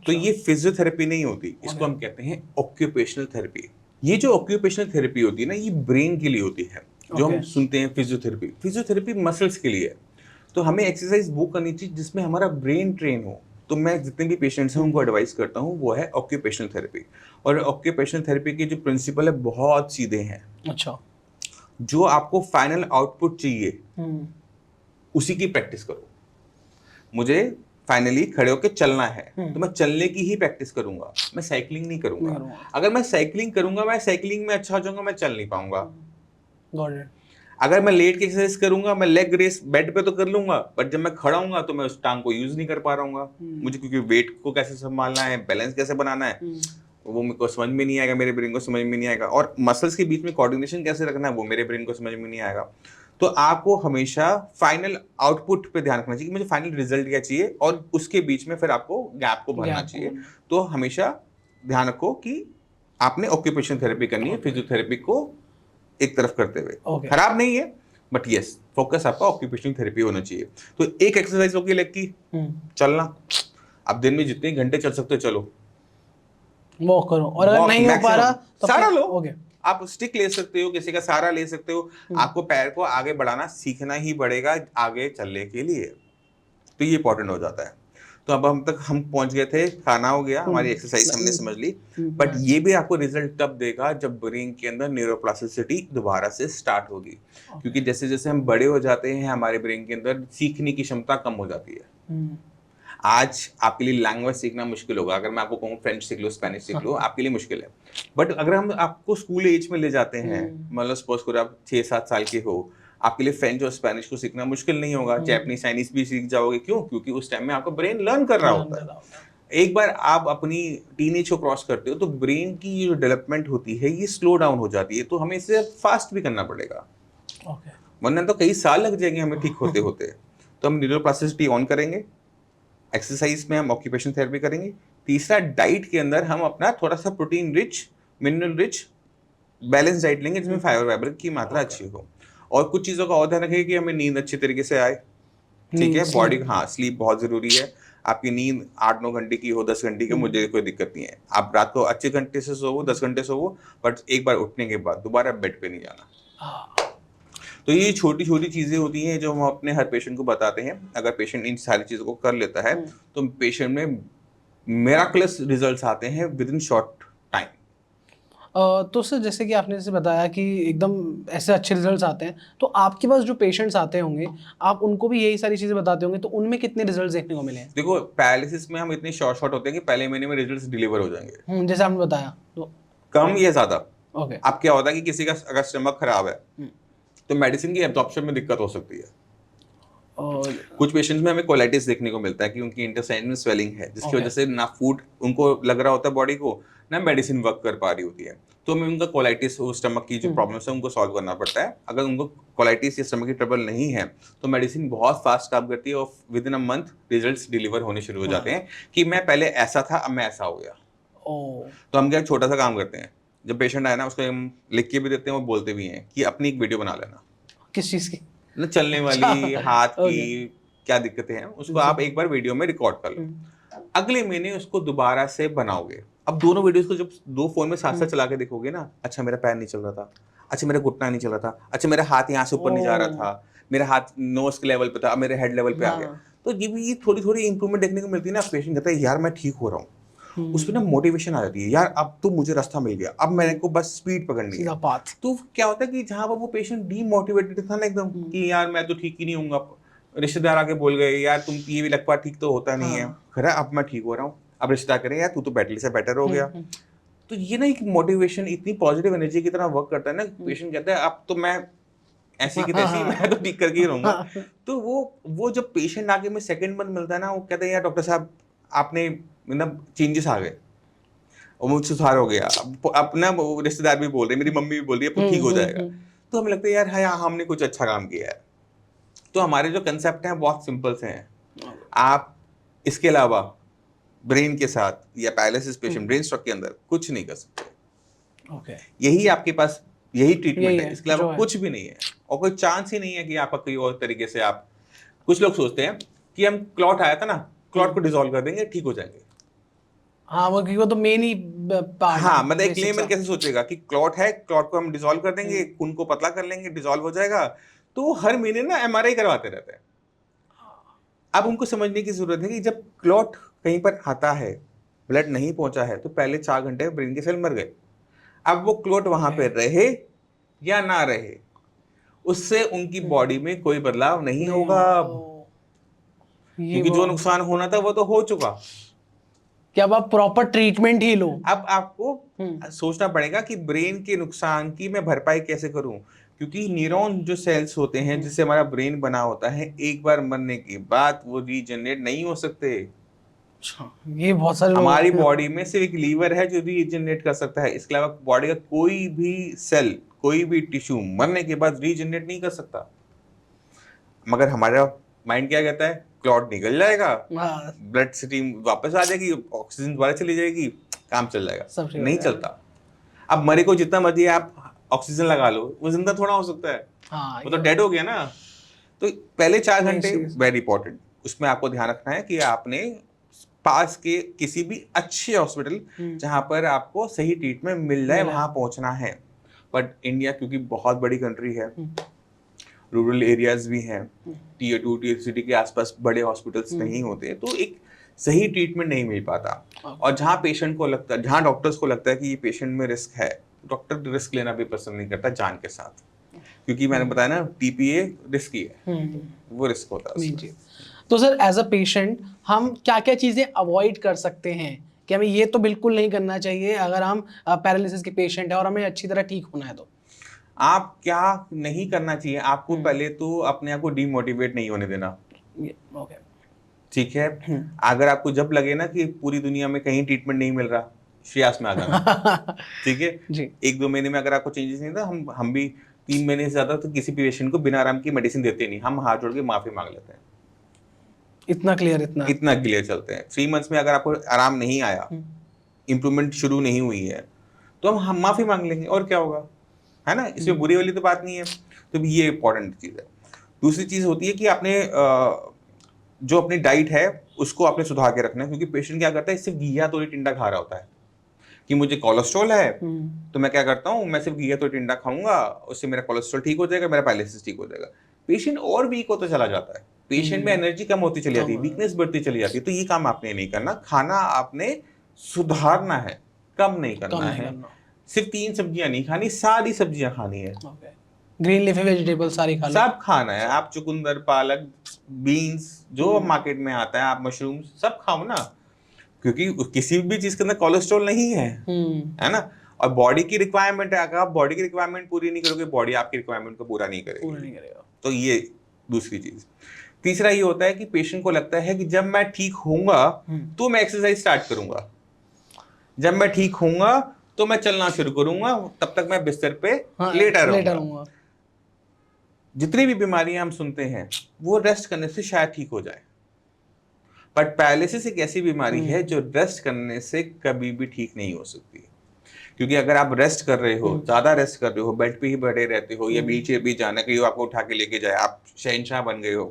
तो ये फिजियोथेरेपी नहीं होती, इसको हम कहते हैं ऑक्यूपेशनल थेरेपी। ये जो ऑक्यूपेशनल थेरेपी होती है ना, ये ब्रेन के लिए होती है। जो हम सुनते हैं फिजियोथेरेपी, फिजियोथेरेपी मसल्स के लिए है। तो हमें एक्सरसाइज वो करनी चाहिए जिसमें हमारा ब्रेन ट्रेन हो। तो मैं जितने भी पेशेंट्स हैं उनको एडवाइस करता हूँ वो है ऑक्यूपेशनल थेरेपी। और ऑक्यूपेशनल थेरेपी के जो प्रिंसिपल है बहुत सीधे हैं। अच्छा, जो आपको फाइनल आउटपुट चाहिए उसी की प्रैक्टिस करो। मुझे फाइनली खड़े होकर चलना है तो मैं चलने की ही प्रैक्टिस करूंगा, मैं साइकिलिंग नहीं करूंगा। अगर मैं साइकिलिंग करूंगा, मैं साइकिलिंग में अच्छा हो जाऊंगा, मैं चल नहीं पाऊंगा। अगर मैं लेट की एक्सरसाइज करूंगा, मैं लेग रेस बेड पे तो कर लूंगा, बट जब मैं खड़ा हूंगा तो मैं उस टांग को यूज नहीं कर पा रहा हूँ। मुझे क्योंकि वेट को कैसे संभालना है, बैलेंस कैसे बनाना है, वो मेरे को समझ में नहीं आएगा, मेरे ब्रेन को समझ में नहीं आएगा। और मसल्स के बीच में कोऑर्डिनेशन कैसे रखना है वो मेरे ब्रेन को समझ में नहीं आएगा। तो आपको हमेशा फाइनल आउटपुट पे ध्यान रखना चाहिए कि मुझे फाइनल रिजल्ट क्या चाहिए, और उसके बीच में फिर आपको गैप को भरना चाहिए। तो हमेशा ध्यान रखो कि आपने ऑक्यूपेशन थेरेपी करनी है, फिजियोथेरेपी को एक तरफ करते हुए। खराब नहीं है, बट यस, फोकस आपका ऑक्यूपेशनल थेरेपी होना चाहिए। तो एक एक्सरसाइज होगी लेग की, चलना। अब दिन में जितने घंटे चल सकते हो चलो, वॉक करो, और अगर नहीं हो पा रहा तो सारा लो। आप स्टिक ले सकते हो, किसी का सहारा ले सकते हो। आपको पैर को आगे बढ़ाना सीखना ही पड़ेगा आगे चलने के लिए। तो ये इंपॉर्टेंट हो जाता है। तो अब हम पहुंच गए थे, खाना हो गया, हमारी एक्सरसाइज हमने समझ ली, बट ये भी आपको रिजल्ट तब देगा जब ब्रेन के अंदर न्यूरोप्लास्टिसिटी दोबारा से स्टार्ट होगी। क्योंकि जैसे जैसे हम बड़े हो जाते हैं हमारे ब्रेन के अंदर सीखने की क्षमता कम हो जाती है। आज आपके लिए लैंग्वेज सीखना मुश्किल होगा, अगर मैं आपको कहूँ फ्रेंच सीख लो, स्पेनिश सीख लो, आपके लिए मुश्किल है। बट अगर हम आपको स्कूल एज में ले जाते हैं, मतलब सपोज करो आप 6-7 साल के हो, आपके लिए फ्रेंच और स्पेनिश को सीखना मुश्किल नहीं होगा, जैपनीज चाइनीज भी सीख जाओगे। क्यों? क्योंकि उस टाइम में आपका ब्रेन लर्न कर रहा होता है। एक बार आप अपनी टीनेज को क्रॉस करते हो तो ब्रेन की जो डेवलपमेंट होती है ये स्लो डाउन हो जाती है, तो हमें इसे फास्ट भी करना पड़ेगा, वरना तो कई साल लग जाएंगे हमें ठीक होते होते। तो हम न्यूरोप्लास्टिसिटी ऑन करेंगे, एक्सरसाइज में हम ऑक्यूपेशन थेरेपी करेंगे। तीसरा, डाइट के अंदर हम अपना थोड़ा सा protein rich, mineral rich balance diet लेंगे जिसमें फाइबर वाइबर की मात्रा अच्छी हो। और कुछ चीज़ों का और ध्यान रखेंगे कि हमें नींद अच्छी तरीके से आए, ठीक है। बॉडी, हाँ, स्लीप बहुत जरूरी है। आपकी नींद 8-9 घंटे की हो, 10 घंटे की, मुझे कोई दिक्कत नहीं है। आप रात को अच्छे घंटे से सोवो, 10 घंटे सोवो, बट एक बार उठने के बाद दोबारा बेड पे नहीं जाना। तो ये छोटी छोटी चीजें होती हैं जो हम अपने हर पेशेंट को बताते हैं। अगर पेशेंट इन सारी चीजों को कर लेता है तो पेशेंट में मिराकुलस रिजल्ट्स आते हैं विद इन शॉर्ट टाइम। तो सर जैसे कि आपने जैसे बताया कि एकदम ऐसे अच्छे रिजल्ट्स आते हैं, तो आपके पास जो पेशेंट्स आते होंगे आप उनको भी यही सारी चीज़ें बताते होंगे, तो उनमें कितने रिजल्ट्स देखने को मिले हैं? देखो, पैरालिसिस में हम इतने शॉर्ट होते हैं कि पहले महीने में रिजल्ट्स डिलीवर हो जाएंगे। जैसे आपने बताया तो कम या ज्यादा। ओके। अब क्या होता है कि किसी का अगर स्टमक खराब है तो मेडिसिन की एब्जॉर्प्शन में दिक्कत हो सकती है। और कुछ पेशेंट्स में हमें कोलाइटिस देखने को मिलता है कि उनकी इंटेस्टाइन में स्वेलिंग है, जिसकी वजह से ना फूड उनको लग रहा होता है बॉडी को, ना मेडिसिन वर्क कर पा रही होती है। तो हमें उनका कोलाइटिस, स्टमक की जो प्रॉब्लम्स है उनको सॉल्व करना पड़ता है। अगर उनको कोलाइटिस या स्टमक की ट्रबल नहीं है तो मेडिसिन बहुत फास्ट काम करती है और with in a month results deliver होने शुरू हो जाते हैं कि मैं पहले ऐसा था अब मैं ऐसा हो गया। तो हम क्या छोटा सा काम करते हैं, जब पेशेंट आए ना उसको हम लिख के भी देते हैं और बोलते भी हैं कि अपनी एक वीडियो बना लेना। किस चीज़ की? ना चलने वाली, हाथ की क्या दिक्कतें हैं उसको आप एक बार वीडियो में रिकॉर्ड कर लो। अगले महीने उसको दोबारा से बनाओगे। अब दोनों वीडियोस को जब दो फोन में साथ साथ चला के देखोगे ना, अच्छा मेरा पैर नहीं चल रहा था, अच्छा मेरा घुटना नहीं चल रहा था, अच्छा मेरा हाथ यहाँ से ऊपर नहीं जा रहा था, मेरा हाथ नोज के लेवल पे था, अब मेरे हेड लेवल पे आ गया। तो ये भी थोड़ी थोड़ी इंप्रूवमेंट देखने को मिलती है ना। पेशेंट कहता है यार मैं ठीक हो रहा हूँ, उसमें ना मोटिवेशन आ जाती है, यार अब तो मुझे रास्ता मिल गया, अब मेरे को बस स्पीड पकड़नी है। तो क्या होता है कि जहां पर वो पेशेंट डीमोटिवेटेड था ना एकदम कि यार मैं तो ठीक ही नहीं हूँगा, रिश्तेदार आके बोल गए यार तुम ये भी लगवा ठीक तो होता नहीं है, खरा अब मैं ठीक हो रहा हूँ, अब रिश्तेदार करें यार तू तो बेटर से बेटर हो गया। तो ये ना एक मोटिवेशन इतनी पॉजिटिव एनर्जी की तरह वर्क करता है ना। पेशेंट कहता है अब तो मैं ऐसी की तैसी मैं तो ठीक करके ही रहूंगा। तो वो जब पेशेंट आके में सेकंड मंथ मिलता है ना, वो कहते हैं यार डॉक्टर साहब आपने मतलब चेंजेस आ गए और मुझे सुधार हो गया। अपना रिश्तेदार भी बोल रहे, मेरी मम्मी भी बोल रही है अब ठीक हो जाएगा। तो हमें लगता है यार हाँ हमने कुछ अच्छा काम किया है। तो हमारे जो कंसेप्ट हैं बहुत सिंपल से हैं। आप इसके अलावा ब्रेन के साथ या पैरालिसिस पेशेंट ब्रेन स्ट्रोक के अंदर कुछ नहीं कर सकते। यही आपके पास यही ट्रीटमेंट है, इसके अलावा कुछ भी नहीं है और कोई चांस ही नहीं है कि आपका कोई और तरीके से आप। कुछ लोग सोचते हैं कि हम क्लॉट आया था ना, क्लॉट को डिसॉल्व कर देंगे ठीक हो जाएंगे। हाँ वो तो मेन ही पार्ट। हाँ मतलब एक लेमन कैसे सोचेगा कि क्लॉट है, क्लॉट को हम डिसॉल्व कर देंगे, खून को पतला कर लेंगे, डिसॉल्व हो जाएगा। तो हर महीने ना एमआरआई करवाते रहते हैं। अब उनको समझने की जरूरत है कि जब क्लॉट कहीं पर आता है, ब्लड नहीं पहुंचा है, तो पहले 4 घंटे ब्रेन के सेल मर गए। अब वो क्लॉट वहां पे रहे या ना रहे, उससे उनकी बॉडी में कोई बदलाव नहीं होगा, क्योंकि जो नुकसान होना था वो तो हो चुका। कि अब आप प्रॉपर ट्रीटमेंट ही लो। अब आपको सोचना पड़ेगा कि ब्रेन के नुकसान की मैं भरपाई कैसे करूं, क्योंकि न्यूरॉन जो सेल्स होते हैं जिससे हमारा ब्रेन बना होता है, एक बार मरने के बाद वो रीजनरेट नहीं हो सकते। ये बहुत सारे हमारी बॉडी में सिर्फ एक लीवर है जो रीजनरेट कर सकता है, इसके अलावा बॉडी का कोई भी सेल, कोई भी टिश्यू मरने के बाद रीजनरेट नहीं कर सकता। मगर हमारा माइंड क्या कहता है, क्लॉट निकल जाएगा, ब्लड स्ट्रीम वापस आ जाएगी, ऑक्सीजन दोबारा चली जाएगी, काम चल जाएगा। नहीं चलता। अब मरे को जितना मर्जी आप ऑक्सीजन लगा लो, वो जिंदा थोड़ा हो सकता है। वो तो डेड हो गया ना। तो पहले 4 घंटे वेरी इंपॉर्टेंट, उसमें आपको ध्यान रखना है कि आपने पास के किसी भी अच्छे हॉस्पिटल जहां पर आपको सही ट्रीटमेंट मिल जाए वहां पहुंचना है। बट इंडिया क्योंकि बहुत बड़ी कंट्री है, रूरल एरियाज भी हैं, टीयर 2 टीयर सिटी के आसपास बड़े हॉस्पिटल्स नहीं होते, तो एक सही ट्रीटमेंट नहीं मिल पाता। और जहाँ पेशेंट को लगता है, जहाँ डॉक्टर्स को लगता है कि ये पेशेंट में रिस्क है, डॉक्टर रिस्क लेना भी पसंद नहीं करता जान के साथ, क्योंकि मैंने बताया ना टीपीए रिस्की है, वो रिस्क होता है उसमें। तो सर एज अ पेशेंट हम क्या क्या चीज़ें अवॉइड कर सकते हैं कि हमें ये तो बिल्कुल नहीं करना चाहिए अगर हम पैरालिसिस के पेशेंट है और हमें अच्छी तरह ठीक होना है? तो आप क्या नहीं करना चाहिए, आपको पहले तो अपने आप को डीमोटिवेट नहीं होने देना। ओके, ठीक है, अगर आपको जब लगे ना कि पूरी दुनिया में कहीं ट्रीटमेंट नहीं मिल रहा, श्रेयास में आ जाना। ठीक है जी, 1-2 महीने में अगर आपको चेंजेस नहीं था, हम भी 3 महीने से ज्यादा तो किसी भी पेशेंट को बिना आराम की मेडिसिन देते नहीं, हम हाथ जोड़ के माफी मांग लेते हैं। इतना क्लियर चलते हैं। 3 मंथ्स में अगर आपको आराम नहीं आया, इंप्रूवमेंट शुरू नहीं हुई है, तो हम माफी मांग लेंगे, और क्या होगा, है ना, इसमें बुरी वाली तो बात नहीं है। तो ये इंपॉर्टेंट चीज है। दूसरी चीज होती है कि आपने जो अपनी डाइट है उसको आपने सुधार के रखना है, क्योंकि पेशेंट क्या करता है, सिर्फ घिया तो टिंडा खा रहा होता है कि मुझे कोलेस्ट्रॉल है, तो मैं क्या करता हूँ, मैं सिर्फ घिया तो टिंडा खाऊंगा, उससे मेरा कोलेस्ट्रॉल ठीक हो जाएगा, मेरा पैरालिसिस ठीक हो जाएगा। पेशेंट और वीक होता चला जाता है, पेशेंट में एनर्जी कम होती चली जाती है, वीकनेस बढ़ती चली जाती है। तो ये काम आपने नहीं करना, खाना आपने सुधारना है, कम नहीं करना है। सिर्फ 3 सब्जियां नहीं खानी, सारी सब्जियां खानी है। ग्रीन लीफी वेजिटेबल सारी खा लो, सब खाना है। आप चुकंदर, पालक, बीन्स जो मार्केट में आता है, आप मशरूम सब खाओ ना, क्योंकि किसी भी चीज के अंदर कोलेस्ट्रॉल नहीं है ना। और बॉडी की रिक्वायरमेंट है, अगर आप बॉडी की रिक्वायरमेंट पूरी नहीं करोगे, बॉडी आपकी रिक्वायरमेंट को पूरा नहीं करेगा। तो ये दूसरी चीज। तीसरा ये होता है कि पेशेंट को लगता है कि जब मैं ठीक होऊंगा तो मैं एक्सरसाइज स्टार्ट करूंगा, जब मैं ठीक होऊंगा तो मैं चलना शुरू करूंगा, तब तक मैं बिस्तर पे लेटा रहूंगा। जितनी भी बीमारियां हम सुनते हैं वो रेस्ट करने से शायद ठीक हो जाए, बट पैरालिसिस एक ऐसी बीमारी है जो रेस्ट करने से कभी भी ठीक नहीं हो सकती। क्योंकि अगर आप रेस्ट कर रहे हो, ज्यादा रेस्ट कर रहे हो, बेड पे ही बैठे रहते हो, या बीच जाना, कहीं आपको उठा के लेके जाए, आप शहंशाह बन गए हो,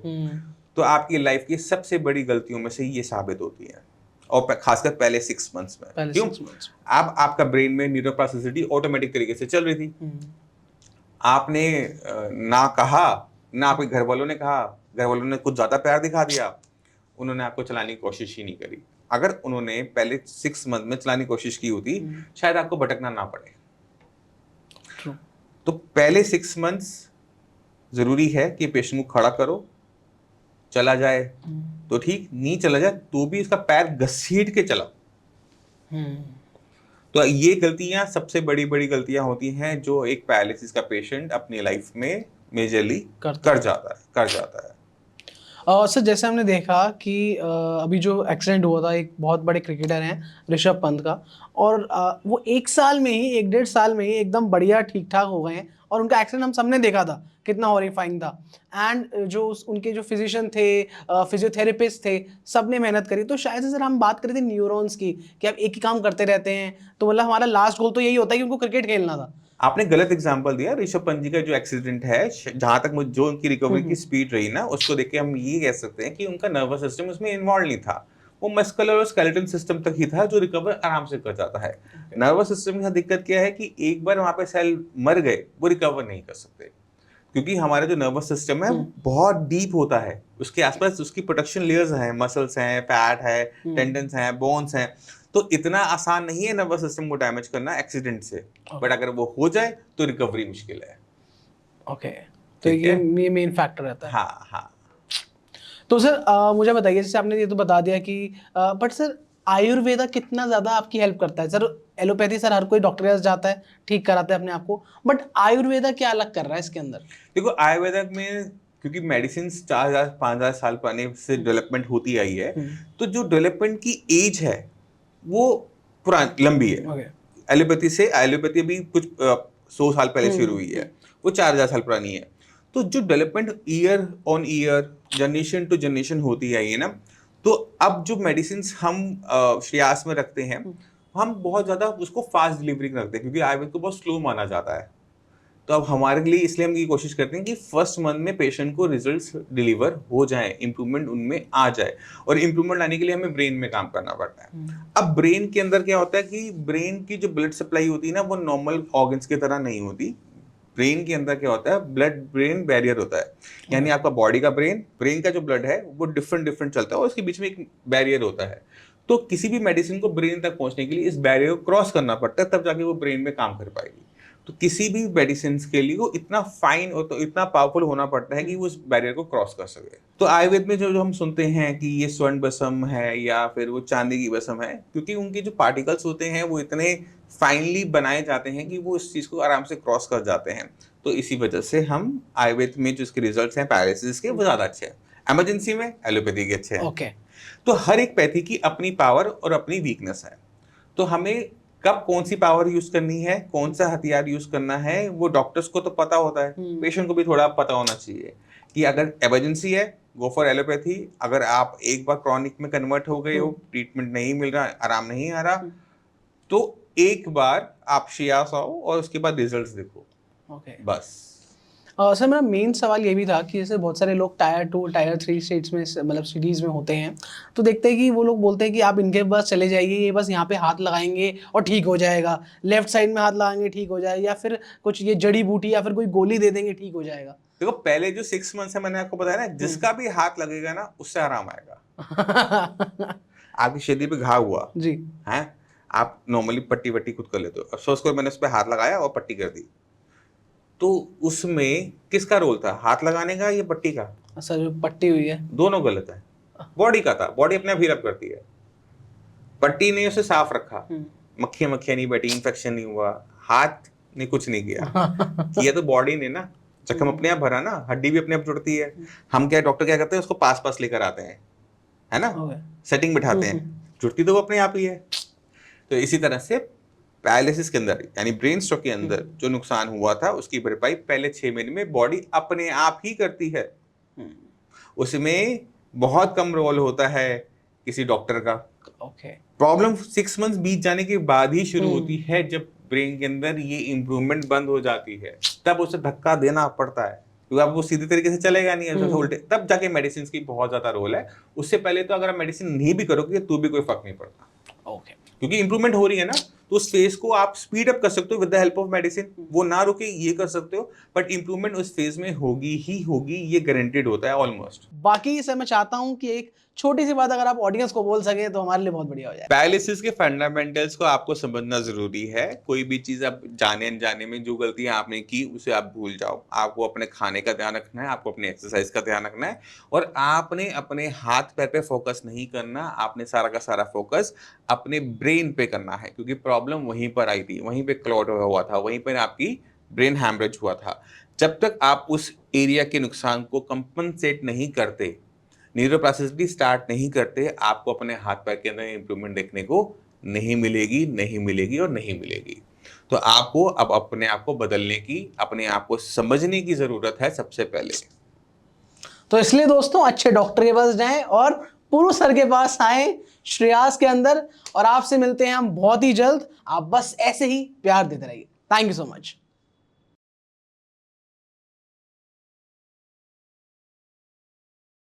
तो आपकी लाइफ की सबसे बड़ी गलतियों में से ये साबित होती है। और खासकर पहले 6 मंथ्स में। क्यों? अब आपका ब्रेन में न्यूरोप्लास्टिसिटी ऑटोमेटिक तरीके से चल रही थी। आपने ना कहा, ना आपके घर वालों ने कहा, घर वालों ने कुछ ज्यादा प्यार दिखा दिया, उन्होंने आपको चलाने की कोशिश ही नहीं करी। अगर उन्होंने पहले 6 मंथ में चलाने की कोशिश की होती, शायद आपको भटकना ना पड़े। तो पहले 6 मंथ्स जरूरी है कि पेशेंट को खड़ा करो, चला जाए तो ठीक, नहीं चला जाए तो भी इसका पैर घसीट के चलाओ। तो ये गलतियां सबसे बड़ी बड़ी गलतियां होती हैं जो एक पैरालिसिस का पेशेंट अपनी लाइफ में मेजरली कर जाता है। सर जैसे हमने देखा कि अभी जो एक्सीडेंट हुआ था, एक बहुत बड़े क्रिकेटर हैं ऋषभ पंत का, और वो 1 साल में ही, 1-1.5 साल में ही एकदम बढ़िया ठीक ठाक हो गए हैं। और उनका एक्सीडेंट हम सबने देखा था, कितना हॉरिफाइंग था। एंड जो उनके जो फिजिशियन थे, फिजियोथेरेपिस्ट थे, सब ने मेहनत करी। तो शायद से सर हम बात कर रहे थे न्यूरॉन्स की, कि आप एक ही काम करते रहते हैं, तो मतलब हमारा लास्ट गोल तो यही होता है कि उनको क्रिकेट खेलना था। आपने गलत एग्जांपल दिया। ऋषभ पंत जी का जो एक्सीडेंट है, जहां तक जो उनकी रिकवरी की स्पीड रही ना, उसको देख के हम ये कह सकते हैं कि उनका नर्वस सिस्टम उसमें इन्वॉल्व नहीं था, वो मस्कुलर और स्केलेटन सिस्टम तक ही था जो रिकवर आराम से कर जाता है। नर्वस सिस्टम की दिक्कत क्या है कि एक बार वहां पे सेल मर गए, वो रिकवर नहीं कर सकते, क्योंकि हमारा जो नर्वस सिस्टम है बहुत डीप होता है, उसके आसपास उसकी प्रोटेक्शन लेयर्स हैं, मसल्स हैं, फैट है, टेंडन्स हैं, बोन्स हैं। तो इतना आसान नहीं है नर्वस सिस्टम को डैमेज करना एक्सीडेंट से, बट अगर वो हो जाए तो रिकवरी मुश्किल है। ओके, तो ये मेन फैक्टर रहता है। हाँ। तो सर मुझे बताइए, जैसे आपने ये तो बता दिया कि बट सर आयुर्वेदा कितना ज़्यादा आपकी हेल्प करता है? सर एलोपैथी सर हर कोई डॉक्टर के पास जाता है, ठीक कराता है अपने आप को, बट आयुर्वेदा क्या अलग कर रहा है इसके अंदर? देखो, आयुर्वेदा में क्योंकि मेडिसिन 4000-5000 साल पुराने से डेवलपमेंट होती आई है, तो जो डेवलपमेंट की एज है वो लंबी है। एलोपैथी भी कुछ 100 साल पहले शुरू हुई है, वो 4000 साल पुरानी है। तो जो development year on year, generation to generation होती आई है ना, तो अब जो मेडिसिन हम श्रेयास में रखते हैं, हम बहुत ज्यादा उसको फास्ट डिलीवरी रखते हैं, क्योंकि आयुर्वेद को बहुत स्लो माना जाता है। तो अब हमारे लिए इसलिए हम ये कोशिश करते हैं कि फर्स्ट मंथ में पेशेंट को रिजल्ट्स डिलीवर हो जाए, इंप्रूवमेंट उनमें आ जाए। और इंप्रूवमेंट लाने के लिए हमें ब्रेन में काम करना पड़ता है। अब ब्रेन के अंदर क्या होता है कि ब्रेन की जो ब्लड सप्लाई होती है ना, वो नॉर्मल ऑर्गन्स की तरह नहीं होती। ब्रेन के अंदर क्या होता है, ब्लड ब्रेन बैरियर होता है, यानी आपका बॉडी का ब्रेन का जो ब्लड है वो डिफरेंट चलता है और उसके बीच में एक बैरियर होता है। तो किसी भी मेडिसिन को ब्रेन तक पहुंचने के लिए इस बैरियर को क्रॉस करना पड़ता है, तब जाके वो ब्रेन में काम कर पाएगी। तो किसी भी मेडिसिन के लिए वो इतना फाइन और तो इतना पावरफुल होना पड़ता है कि वो उस बैरियर को क्रॉस कर सके। तो आयुर्वेद में जो हम सुनते हैं कि ये स्वर्ण भस्म है या फिर वो चांदी की भस्म है, क्योंकि उनके जो पार्टिकल्स होते हैं वो इतने फाइनली बनाए जाते हैं कि वो इस चीज को आराम से क्रॉस कर जाते हैं। तो इसी वजह से हम आयुर्वेद में जो इसके रिजल्ट्स हैं पैरालिसिस के, वो ज्यादा अच्छे हैं। इमरजेंसी में एलोपैथी के अच्छे हैं। ओके। तो हर एक पैथी की अपनी पावर और अपनी वीकनेस है। तो हमें कब कौन सी पावर यूज करनी है, कौन सा हथियार यूज करना है, वो डॉक्टर्स को तो पता होता है, पेशेंट को भी थोड़ा पता होना चाहिए कि अगर इमरजेंसी है गो फॉर एलोपैथी। अगर आप एक बार क्रॉनिक में कन्वर्ट हो गए हो, ट्रीटमेंट नहीं मिल रहा, आराम नहीं आ रहा, तो एक बार आप शियास आओ और उसके बाद रिजल्ट्स देखो। ओके। बस। सर मेरा मेन सवाल ये भी था कि जैसे बहुत सारे लोग टायर 2 टायर 3 स्टेट्स में मतलब सिटीज़ में होते हैं, तो देखते हैं कि वो लोग बोलते हैं कि आप इनके पास चले जाइए, ये बस यहाँ पे हाथ लगाएंगे और ठीक हो जाएगा, लेफ्ट साइड में हाथ लगाएंगे ठीक हो जाएगा, या फिर कुछ ये जड़ी बूटी या फिर कोई गोली दे देंगे ठीक हो जाएगा। देखो पहले जो 6 मंथ्स है मैंने आपको बताया ना, जिसका भी हाथ लगेगा ना उससे आराम आएगा। आपकी शरीर पे घाव हुआ जी है, आप नॉर्मली पट्टी वट्टी खुद कर लेते हो, अफसोस करो मैंने उस पर हाथ लगाया और पट्टी कर दी, तो उसमें किसका रोल था, हाथ लगाने का या पट्टी का? सर जो पट्टी हुई है दोनों गलत है। बॉडी का था, बॉडी अपने आप हील अप करती है, पट्टी ने उसे साफ रखा, मक्खियां नहीं बैठी, इन्फेक्शन नहीं हुआ, हाथ ने कुछ नहीं किया तो बॉडी ने ना, जख्म अपने आप भरा ना, हड्डी भी अपने आप जुड़ती है। हम क्या डॉक्टर क्या करते हैं, उसको पास लेकर आते हैं, है ना, सेटिंग बिठाते हैं, जुड़ती तो वो अपने आप ही है। तो इसी तरह से पैरालिसिस के अंदर यानी ब्रेन स्ट्रोक के अंदर जो नुकसान हुआ था उसकी भरपाई पहले 6 महीने में बॉडी अपने आप ही करती है। उसमें बहुत कम रोल होता है किसी डॉक्टर का। ओके। प्रॉब्लम 6 मंथ्स बीत जाने के बाद ही शुरू होती है, जब ब्रेन के अंदर ये इम्प्रूवमेंट बंद हो जाती है, तब उसे धक्का देना पड़ता है, क्योंकि अब वो सीधे तरीके से चलेगा नहीं, ऐसे उल्टे, तब जाके मेडिसिन की बहुत ज्यादा रोल है। उससे पहले तो अगर आप मेडिसिन नहीं भी करोगे तो भी कोई फर्क नहीं पड़ता। ओके। क्योंकि इंप्रूवमेंट हो रही है ना, तो उस फेज को आप स्पीड अप कर सकते हो with the help of medicine. वो ना रुके ये कर सकते हो, बट इंप्रूवमेंट उस फेज में होगी ही होगी, ये गारंटेड होता है ऑलमोस्ट। बाकी सर मैं चाहता हूँ कि एक छोटी सी बात अगर आप ऑडियंस को बोल सके तो हमारे लिए बहुत बढ़िया हो जाए। पैरालिसिस के फंडामेंटल्स को आपको समझना जरूरी है। कोई भी चीज आप जाने अनजाने में जो गलतियां आपने की उसे आप भूल जाओ। आपको अपने खाने का ध्यान रखना है, आपको अपने एक्सरसाइज का ध्यान रखना है, और आपने अपने हाथ पैर पे फोकस नहीं करना। आपने सारा का सारा फोकस अपने ब्रेन पे करना है, क्योंकि प्रॉब्लम वहीं पर आई थी, वहीं पे क्लॉट हुआ था, वहीं पर आपकी ब्रेन हैमरेज हुआ था। जब तक आप उस एरिया के नुकसान को कंपनसेट नहीं करते, न्यूरोप्लास्टिसिटी स्टार्ट नहीं करते, आपको अपने हाथ पैर के अंदर इंप्रूवमेंट देखने को नहीं मिलेगी और नहीं मिलेगी। तो आपको अब अपने आप को बदलने की, अपने आप को समझने की जरूरत है सबसे पहले। तो इसलिए दोस्तों अच्छे डॉक्टर के पास जाएं और पुरु सर के पास आए श्रेयास के अंदर, और आपसे मिलते हैं हम बहुत ही जल्द। आप बस ऐसे ही प्यार देते रहिए। Thank you so much.